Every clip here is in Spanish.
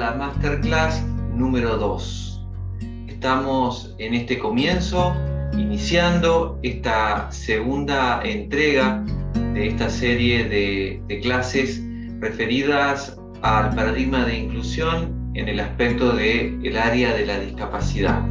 la Masterclass número 2. Estamos en este comienzo, iniciando esta segunda entrega de esta serie de clases referidas al paradigma de inclusión en el aspecto del área de la discapacidad.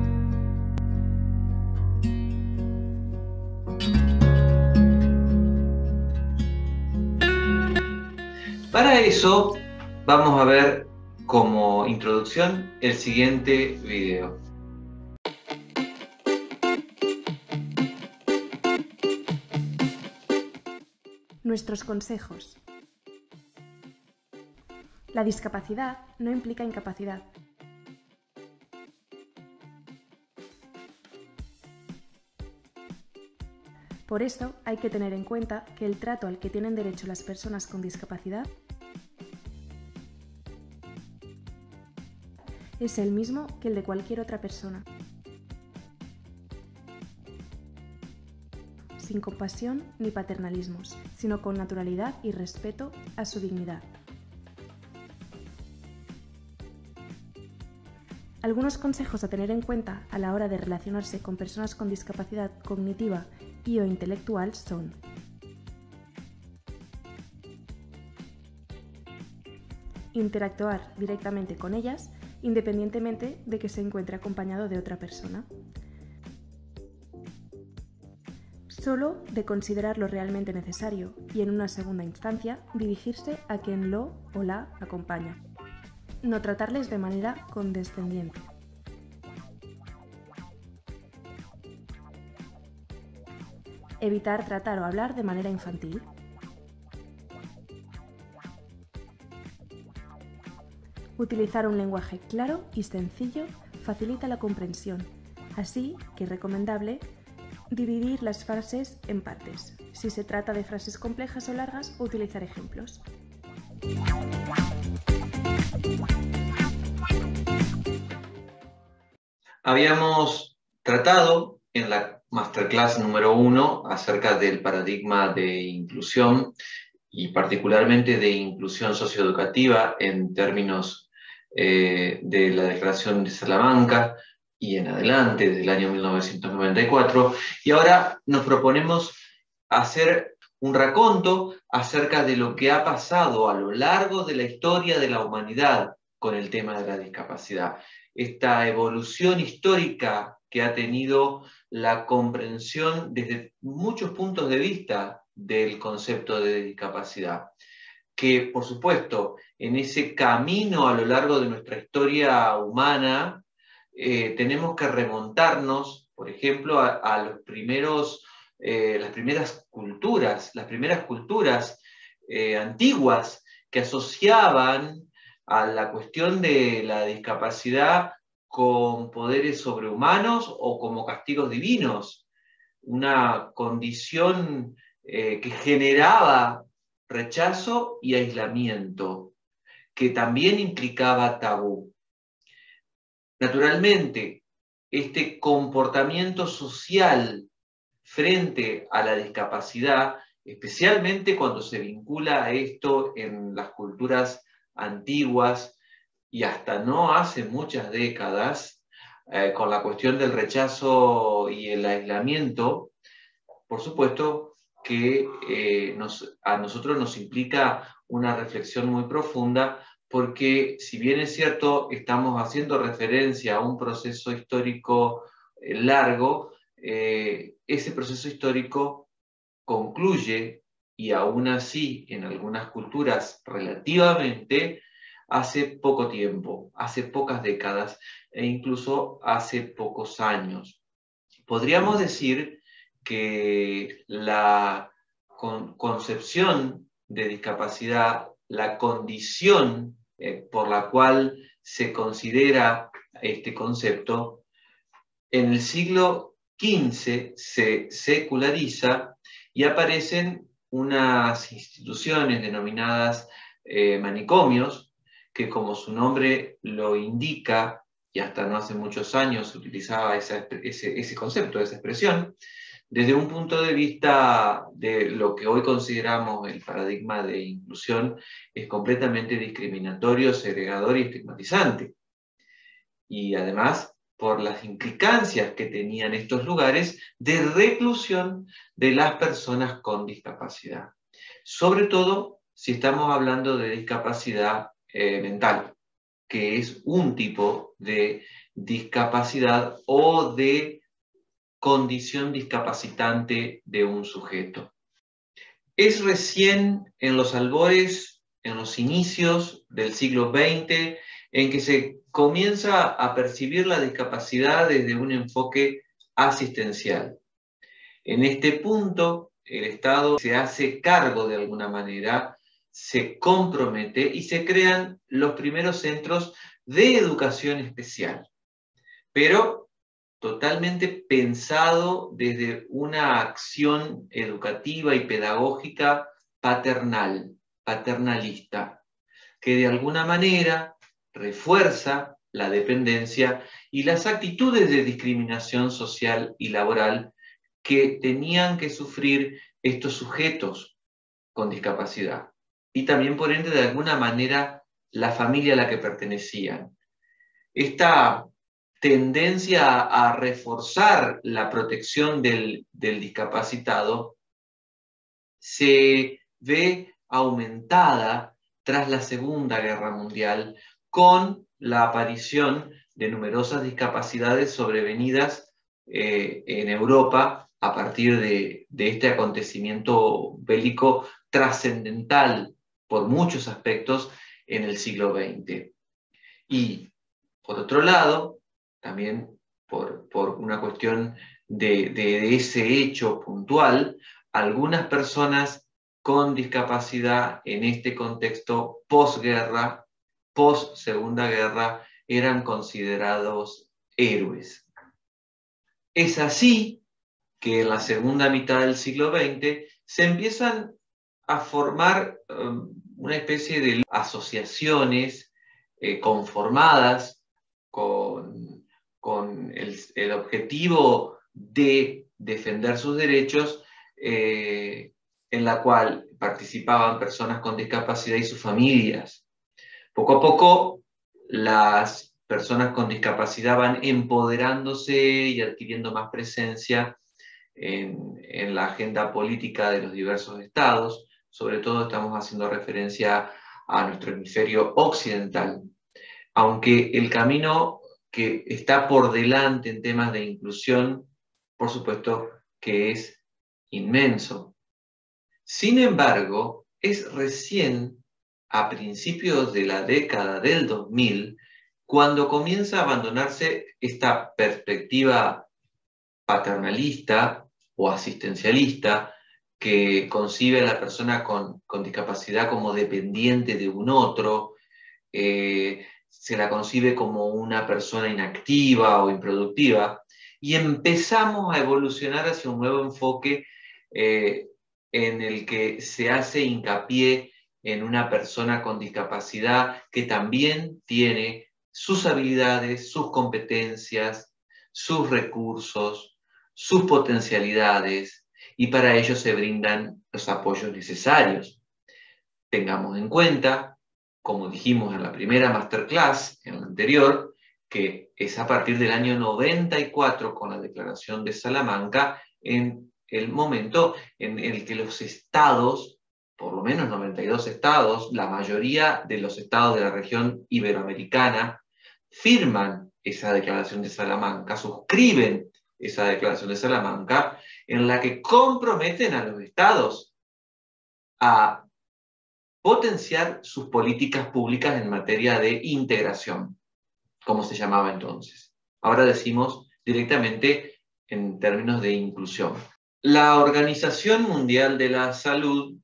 Para eso vamos a ver como introducción el siguiente video. Nuestros consejos. La discapacidad no implica incapacidad. Por eso hay que tener en cuenta que el trato al que tienen derecho las personas con discapacidad es el mismo que el de cualquier otra persona, sin compasión ni paternalismos, sino con naturalidad y respeto a su dignidad. Algunos consejos a tener en cuenta a la hora de relacionarse con personas con discapacidad cognitiva y o intelectual son: interactuar directamente con ellas, independientemente de que se encuentre acompañado de otra persona. Solo de considerarlo realmente necesario y, en una segunda instancia, dirigirse a quien lo o la acompaña. No tratarles de manera condescendiente. Evitar tratar o hablar de manera infantil. Utilizar un lenguaje claro y sencillo facilita la comprensión, así que es recomendable dividir las frases en partes. Si se trata de frases complejas o largas, utilizar ejemplos. Habíamos tratado en la Masterclass número 1 acerca del paradigma de inclusión y particularmente de inclusión socioeducativa en términos de la Declaración de Salamanca y en adelante, desde el año 1994, y ahora nos proponemos hacer un raconto acerca de lo que ha pasado a lo largo de la historia de la humanidad con el tema de la discapacidad. Esta evolución histórica que ha tenido la comprensión desde muchos puntos de vista del concepto de discapacidad, que por supuesto en ese camino a lo largo de nuestra historia humana tenemos que remontarnos, por ejemplo, a los primeros, las primeras culturas antiguas que asociaban a la cuestión de la discapacidad con poderes sobrehumanos o como castigos divinos, una condición que generaba rechazo y aislamiento, que también implicaba tabú. Naturalmente, este comportamiento social frente a la discapacidad, especialmente cuando se vincula a esto en las culturas antiguas y hasta no hace muchas décadas, con la cuestión del rechazo y el aislamiento, por supuesto que a nosotros nos implica una reflexión muy profunda, porque si bien es cierto, estamos haciendo referencia a un proceso histórico largo, ese proceso histórico concluye, y aún así en algunas culturas relativamente, hace poco tiempo, hace pocas décadas e incluso hace pocos años. Podríamos decir que la concepción de discapacidad, la condición por la cual se considera este concepto, en el siglo XV se seculariza y aparecen unas instituciones denominadas manicomios, que como su nombre lo indica, y hasta no hace muchos años se utilizaba ese concepto, esa expresión, desde un punto de vista de lo que hoy consideramos el paradigma de inclusión, es completamente discriminatorio, segregador y estigmatizante. Y además, por las implicancias que tenían estos lugares de reclusión de las personas con discapacidad. Sobre todo si estamos hablando de discapacidad mental, que es un tipo de discapacidad o de condición discapacitante de un sujeto. Es recién en los albores, en los inicios del siglo XX, en que se comienza a percibir la discapacidad desde un enfoque asistencial. En este punto, el Estado se hace cargo de alguna manera, se compromete y se crean los primeros centros de educación especial, pero totalmente pensado desde una acción educativa y pedagógica paternalista, que de alguna manera refuerza la dependencia y las actitudes de discriminación social y laboral que tenían que sufrir estos sujetos con discapacidad. Y también, por ende, de alguna manera, la familia a la que pertenecían. Esta tendencia a reforzar la protección del discapacitado se ve aumentada tras la Segunda Guerra Mundial con la aparición de numerosas discapacidades sobrevenidas en Europa a partir de este acontecimiento bélico trascendental por muchos aspectos en el siglo XX. Y por otro lado, también por una cuestión de ese hecho puntual, algunas personas con discapacidad en este contexto posguerra, post-segunda guerra, eran considerados héroes. Es así que en la segunda mitad del siglo XX se empiezan a formar una especie de asociaciones conformadas con el objetivo de defender sus derechos, en la cual participaban personas con discapacidad y sus familias. Poco a poco, las personas con discapacidad van empoderándose y adquiriendo más presencia en la agenda política de los diversos estados. Sobre todo estamos haciendo referencia a nuestro hemisferio occidental, aunque el camino que está por delante en temas de inclusión, por supuesto que es inmenso. Sin embargo, es recién a principios de la década del 2000 cuando comienza a abandonarse esta perspectiva paternalista o asistencialista que concibe a la persona con discapacidad como dependiente de un otro, se la concibe como una persona inactiva o improductiva, y empezamos a evolucionar hacia un nuevo enfoque en el que se hace hincapié en una persona con discapacidad que también tiene sus habilidades, sus competencias, sus recursos, sus potencialidades, y para ello se brindan los apoyos necesarios. Tengamos en cuenta, como dijimos en la primera masterclass, en la anterior, que es a partir del año 94 con la Declaración de Salamanca, en el momento en el que los estados, por lo menos 92 estados, la mayoría de los estados de la región iberoamericana, firman esa Declaración de Salamanca, suscriben esa Declaración de Salamanca, en la que comprometen a los estados a potenciar sus políticas públicas en materia de integración, como se llamaba entonces. Ahora decimos directamente en términos de inclusión. La Organización Mundial de la Salud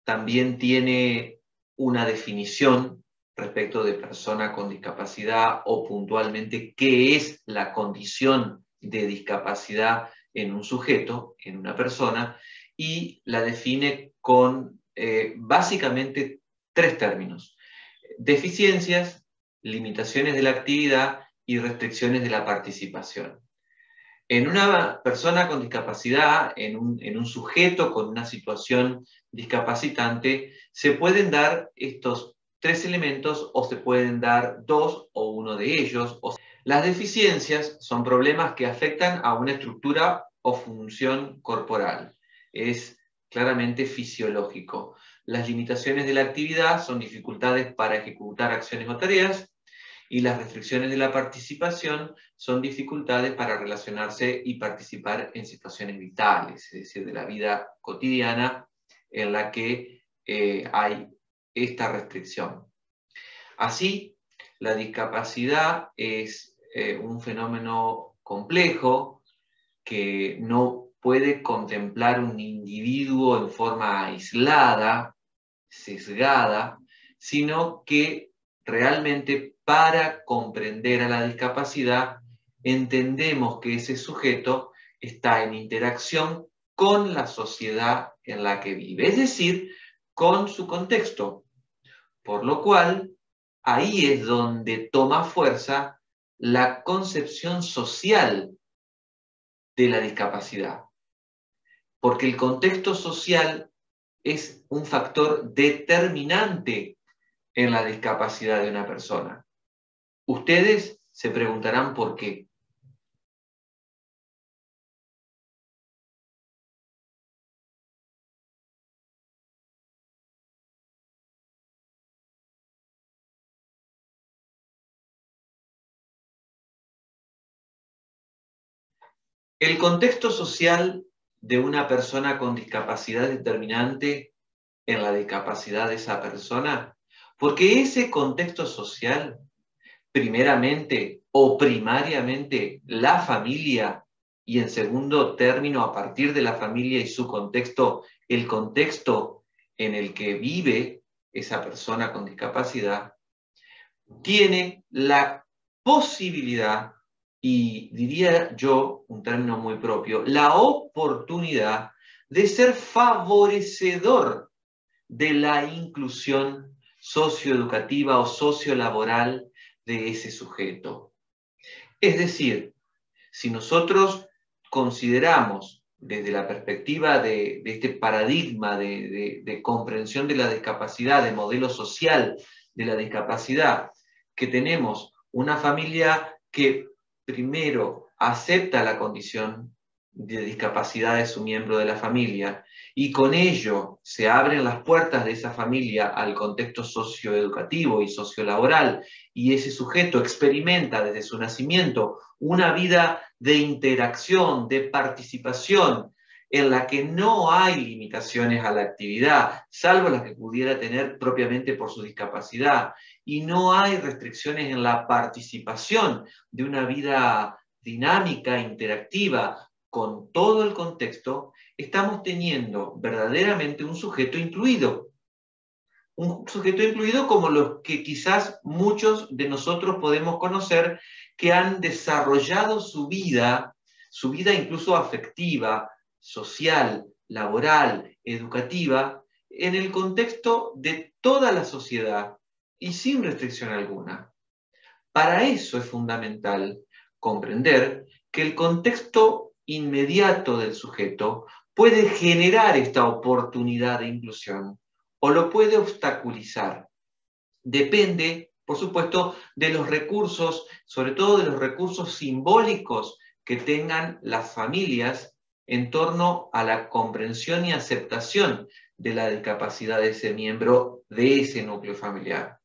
también tiene una definición respecto de persona con discapacidad, o puntualmente qué es la condición de discapacidad en un sujeto, en una persona, y la define con básicamente tres términos: deficiencias, limitaciones de la actividad y restricciones de la participación. En una persona con discapacidad, en un sujeto con una situación discapacitante, se pueden dar estos 3 elementos o se pueden dar 2 o uno de ellos. Las deficiencias son problemas que afectan a una estructura o función corporal. Es claramente fisiológico. Las limitaciones de la actividad son dificultades para ejecutar acciones o tareas, y las restricciones de la participación son dificultades para relacionarse y participar en situaciones vitales, es decir, de la vida cotidiana en la que hay esta restricción. Así, la discapacidad es un fenómeno complejo que no puede contemplar un individuo en forma aislada, sesgada, sino que realmente para comprender a la discapacidad entendemos que ese sujeto está en interacción con la sociedad en la que vive, es decir, con su contexto, por lo cual ahí es donde toma fuerza la concepción social de la discapacidad, porque el contexto social es un factor determinante en la discapacidad de una persona. Ustedes se preguntarán por qué. El contexto social de una persona con discapacidad determinante en la discapacidad de esa persona, porque ese contexto social, primeramente o primariamente la familia, y en segundo término, a partir de la familia y su contexto, el contexto en el que vive esa persona con discapacidad, tiene la posibilidad, y diría yo, un término muy propio, la oportunidad de ser favorecedor de la inclusión socioeducativa o sociolaboral de ese sujeto. Es decir, si nosotros consideramos desde la perspectiva de este paradigma de comprensión de la discapacidad, de modelo social de la discapacidad, que tenemos una familia que primero acepta la condición de discapacidad de su miembro de la familia y con ello se abren las puertas de esa familia al contexto socioeducativo y sociolaboral, y ese sujeto experimenta desde su nacimiento una vida de interacción, de participación, en la que no hay limitaciones a la actividad, salvo las que pudiera tener propiamente por su discapacidad, y no hay restricciones en la participación de una vida dinámica, interactiva, con todo el contexto, estamos teniendo verdaderamente un sujeto incluido. Un sujeto incluido como los que quizás muchos de nosotros podemos conocer, que han desarrollado su vida incluso afectiva, social, laboral, educativa, en el contexto de toda la sociedad y sin restricción alguna. Para eso es fundamental comprender que el contexto inmediato del sujeto puede generar esta oportunidad de inclusión o lo puede obstaculizar. Depende, por supuesto, de los recursos, sobre todo de los recursos simbólicos que tengan las familias en torno a la comprensión y aceptación de la discapacidad de ese miembro de ese núcleo familiar.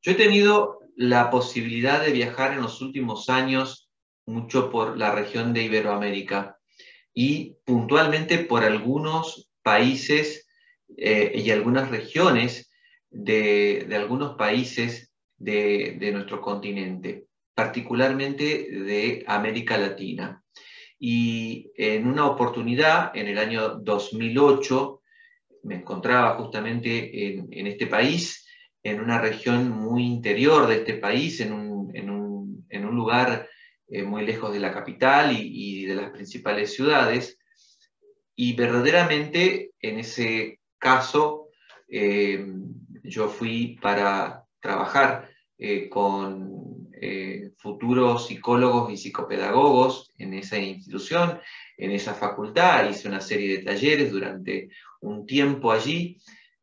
Yo he tenido la posibilidad de viajar en los últimos años mucho por la región de Iberoamérica y puntualmente por algunos países y algunas regiones de algunos países de nuestro continente, particularmente de América Latina. Y en una oportunidad, en el año 2008, me encontraba justamente en este país, en una región muy interior de este país, en un lugar muy lejos de la capital y de las principales ciudades. Y verdaderamente en ese caso yo fui para trabajar con futuros psicólogos y psicopedagogos en esa institución, en esa facultad. Hice una serie de talleres durante un tiempo allí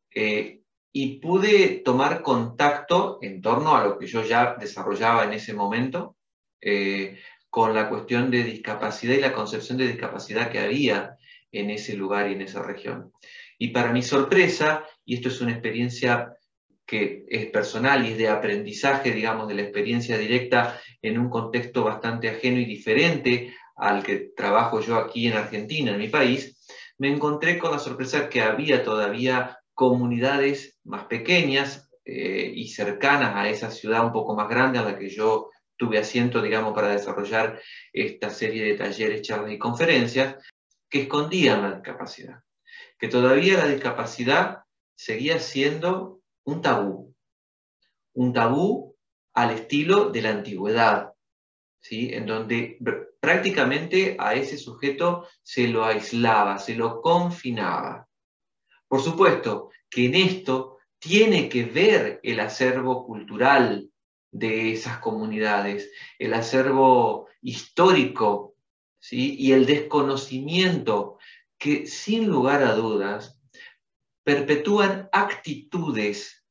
y pude tomar contacto en torno a lo que yo ya desarrollaba en ese momento, con la cuestión de discapacidad y la concepción de discapacidad que había en ese lugar y en esa región. Y para mi sorpresa, y esto es una experiencia que es personal y es de aprendizaje, digamos, de la experiencia directa en un contexto bastante ajeno y diferente al que trabajo yo aquí en Argentina, en mi país, me encontré con la sorpresa que había todavía comunidades más pequeñas y cercanas a esa ciudad un poco más grande a la que yo tuve asiento, digamos, para desarrollar esta serie de talleres, charlas y conferencias, que escondían la discapacidad, que todavía la discapacidad seguía siendo un tabú al estilo de la antigüedad, ¿sí? En donde prácticamente a ese sujeto se lo aislaba, se lo confinaba. Por supuesto que en esto tiene que ver el acervo cultural de esas comunidades, el acervo histórico, ¿sí? Y el desconocimiento que, sin lugar a dudas, perpetúan actitudes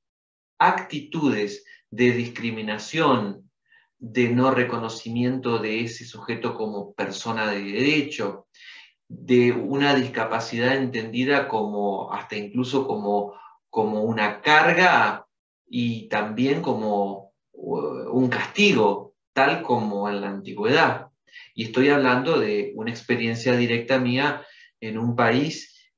de discriminación, de no reconocimiento de ese sujeto como persona de derecho, de una discapacidad entendida como, hasta incluso como una carga y también como un castigo, tal como en la antigüedad. Y estoy hablando de una experiencia directa mía en un país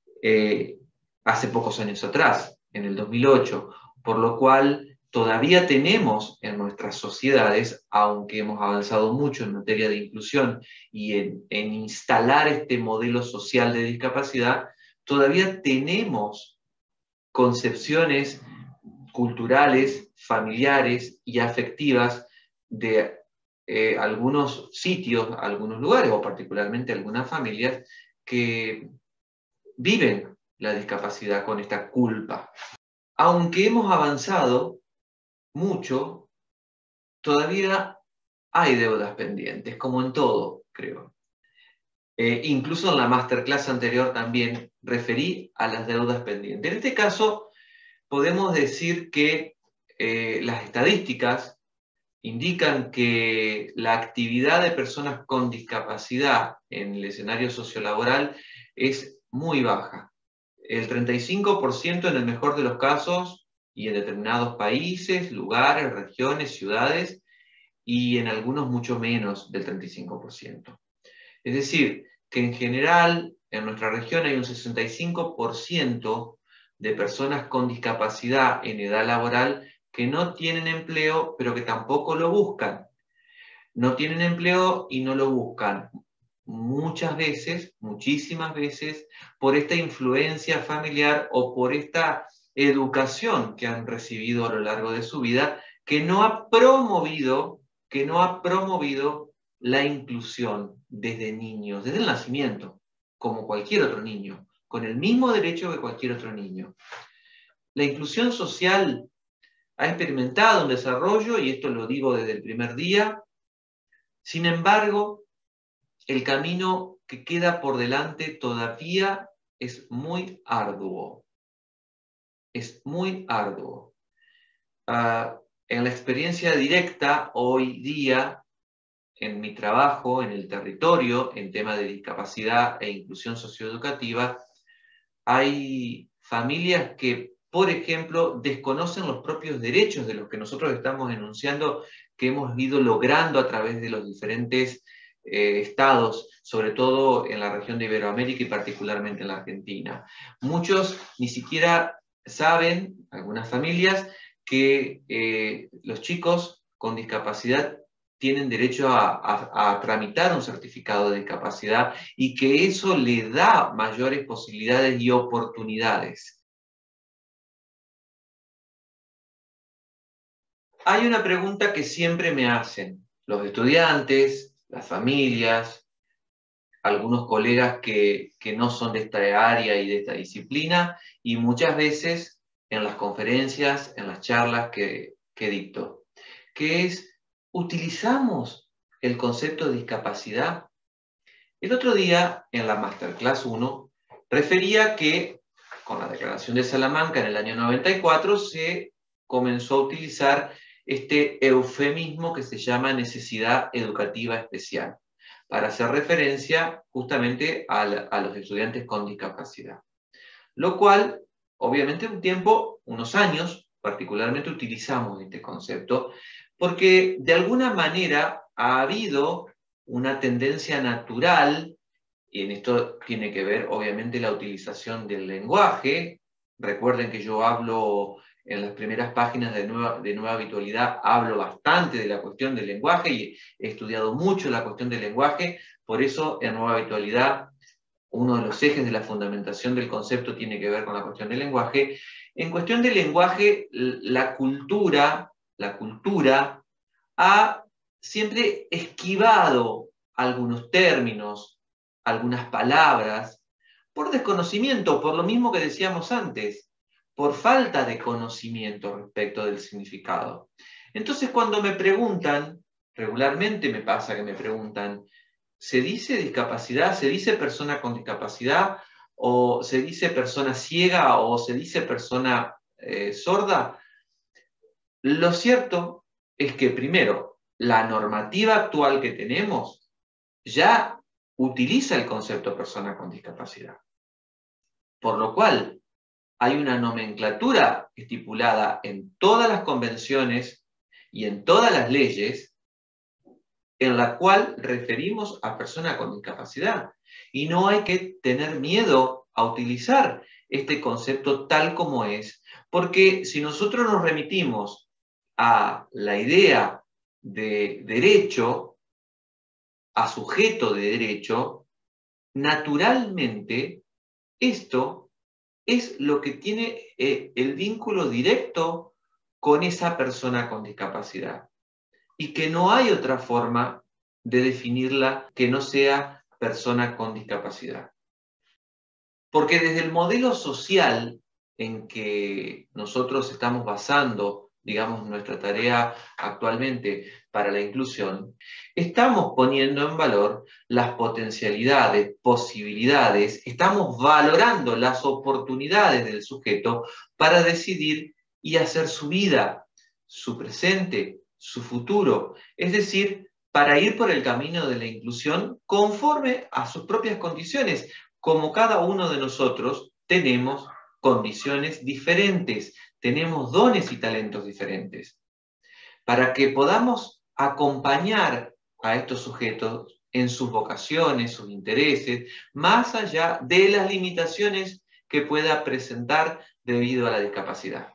hace pocos años atrás, en el 2008, por lo cual todavía tenemos en nuestras sociedades, aunque hemos avanzado mucho en materia de inclusión y en instalar este modelo social de discapacidad, todavía tenemos concepciones culturales, familiares y afectivas de algunos sitios, algunos lugares, o particularmente algunas familias que viven la discapacidad con esta culpa. Aunque hemos avanzado mucho, todavía hay deudas pendientes, como en todo, creo. Incluso en la masterclass anterior también referí a las deudas pendientes. En este caso, podemos decir que las estadísticas indican que la actividad de personas con discapacidad en el escenario sociolaboral es muy baja. El 35% en el mejor de los casos y en determinados países, lugares, regiones, ciudades, y en algunos mucho menos del 35%. Es decir, que en general en nuestra región hay un 65% de personas con discapacidad en edad laboral que no tienen empleo, pero que tampoco lo buscan. No tienen empleo y no lo buscan muchas veces, muchísimas veces, por esta influencia familiar o por esta educación que han recibido a lo largo de su vida, que no ha promovido la inclusión desde niños, desde el nacimiento, como cualquier otro niño, con el mismo derecho que cualquier otro niño. La inclusión social ha experimentado un desarrollo, y esto lo digo desde el primer día. Sin embargo, el camino que queda por delante todavía es muy arduo. Es muy arduo. En la experiencia directa, hoy día, en mi trabajo, en el territorio, en tema de discapacidad e inclusión socioeducativa, hay familias que, por ejemplo, desconocen los propios derechos de los que nosotros estamos enunciando, que hemos ido logrando a través de los diferentes estados, sobre todo en la región de Iberoamérica y particularmente en la Argentina. Muchos ni siquiera saben, algunas familias, que los chicos con discapacidad tienen derecho a tramitar un certificado de discapacidad y que eso le da mayores posibilidades y oportunidades. Hay una pregunta que siempre me hacen los estudiantes, las familias, algunos colegas que no son de esta área y de esta disciplina, y muchas veces en las conferencias, en las charlas que dicto. que es, ¿utilizamos el concepto de discapacidad? El otro día, en la Masterclass 1, refería que con la Declaración de Salamanca en el año 94 se comenzó a utilizar este eufemismo que se llama necesidad educativa especial, para hacer referencia justamente a los estudiantes con discapacidad. Lo cual, obviamente, unos años, particularmente utilizamos este concepto, porque de alguna manera ha habido una tendencia natural, y en esto tiene que ver, obviamente, la utilización del lenguaje. Recuerden que yo hablo en las primeras páginas de Nueva Habitualidad, hablo bastante de la cuestión del lenguaje y he estudiado mucho la cuestión del lenguaje, por eso en Nueva Habitualidad uno de los ejes de la fundamentación del concepto tiene que ver con la cuestión del lenguaje. En cuestión del lenguaje, la cultura ha siempre esquivado algunos términos, algunas palabras, por desconocimiento, por lo mismo que decíamos antes, por falta de conocimiento respecto del significado. Entonces, cuando me preguntan, regularmente me pasa que me preguntan, ¿se dice discapacidad? ¿Se dice persona con discapacidad? ¿O se dice persona ciega? ¿O se dice persona sorda? Lo cierto es que, primero, la normativa actual que tenemos ya utiliza el concepto persona con discapacidad. Por lo cual, hay una nomenclatura estipulada en todas las convenciones y en todas las leyes en la cual referimos a persona con discapacidad. Y no hay que tener miedo a utilizar este concepto tal como es, porque si nosotros nos remitimos a la idea de derecho, a sujeto de derecho, naturalmente esto es lo que tiene el vínculo directo con esa persona con discapacidad. Y que no hay otra forma de definirla que no sea persona con discapacidad. Porque desde el modelo social en que nosotros estamos basando, digamos, nuestra tarea actualmente para la inclusión, estamos poniendo en valor las potencialidades, posibilidades, estamos valorando las oportunidades del sujeto para decidir y hacer su vida, su presente, su futuro, es decir, para ir por el camino de la inclusión conforme a sus propias condiciones, como cada uno de nosotros tenemos condiciones diferentes, tenemos dones y talentos diferentes, para que podamos acompañar a estos sujetos en sus vocaciones, sus intereses, más allá de las limitaciones que pueda presentar debido a la discapacidad.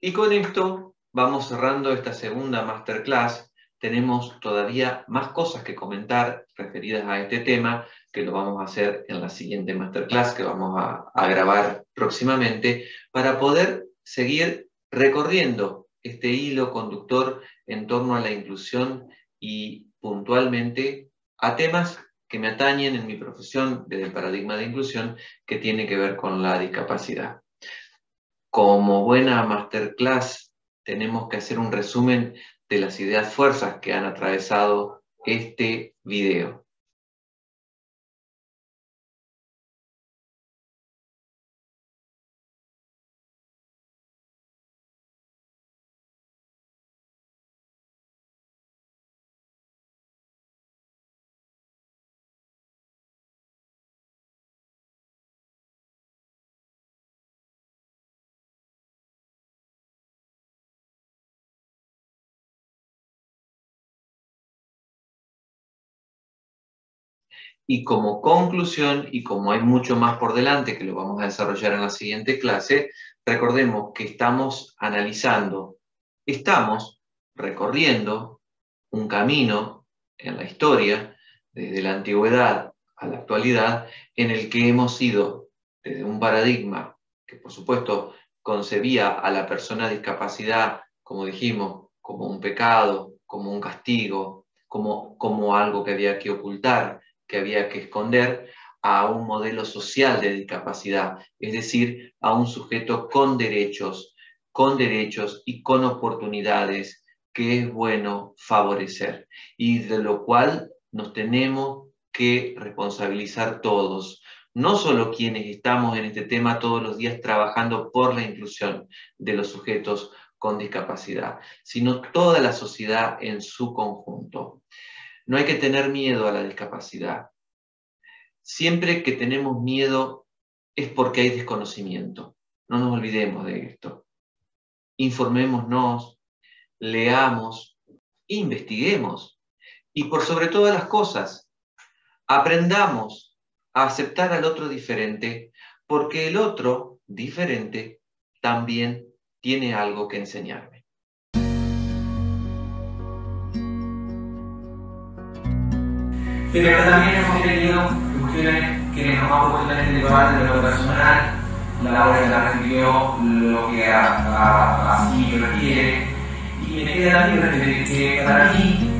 Y con esto vamos cerrando esta segunda masterclass. Tenemos todavía más cosas que comentar referidas a este tema, que lo vamos a hacer en la siguiente masterclass que vamos a grabar próximamente, para poder seguir recorriendo este hilo conductor en torno a la inclusión y puntualmente a temas que me atañen en mi profesión desde el paradigma de inclusión, que tiene que ver con la discapacidad. Como buena masterclass, tenemos que hacer un resumen de las ideas fuerzas que han atravesado este video. Y como conclusión, y como hay mucho más por delante que lo vamos a desarrollar en la siguiente clase, recordemos que estamos recorriendo un camino en la historia, desde la antigüedad a la actualidad, en el que hemos ido desde un paradigma que, por supuesto, concebía a la persona de discapacidad, como dijimos, como un pecado, como un castigo, como algo que había que ocultar, que había que esconder, a un modelo social de discapacidad, es decir, a un sujeto con derechos, con derechos y con oportunidades que es bueno favorecer y de lo cual nos tenemos que responsabilizar todos, no solo quienes estamos en este tema todos los días trabajando por la inclusión de los sujetos con discapacidad, sino toda la sociedad en su conjunto. No hay que tener miedo a la discapacidad. Siempre que tenemos miedo es porque hay desconocimiento. No nos olvidemos de esto. Informémonos, leamos, investiguemos y por sobre todas las cosas, aprendamos a aceptar al otro diferente, porque el otro diferente también tiene algo que enseñarme. Pero también hemos tenido cuestiones que nos han puesto en este debate de lo personal. Laura ya recibió lo que así requiere. Y me queda a mí que para mí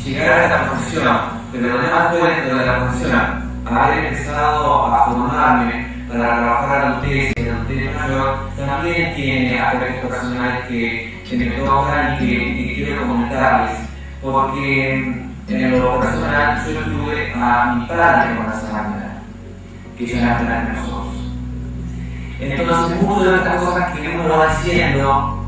llegar a esta profesión, pero lo demás cuento de la profesión, haber empezado a formarme para trabajar a ustedes en el tema mayor, también tiene aspectos personales que me tocan y que quiero comentarles. Porque en lo personal yo tuve a mi padre con Alzheimer, que ya no está en nosotros. Entonces muchas de estas cosas que uno va diciendo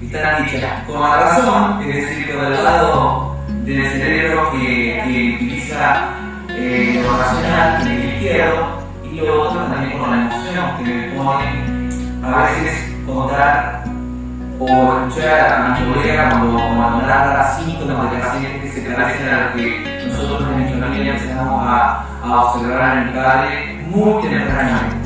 están dichas con la razón, es decir, con el lado del cerebro que utiliza lo racional, el izquierdo, y lo otro también con la emoción que me pone a veces contar o escuchar a mi colega cuando narra síntomas de pacientes que se parecen a lo que nosotros en mi familia empezamos a observar en mi padre muy tempranamente.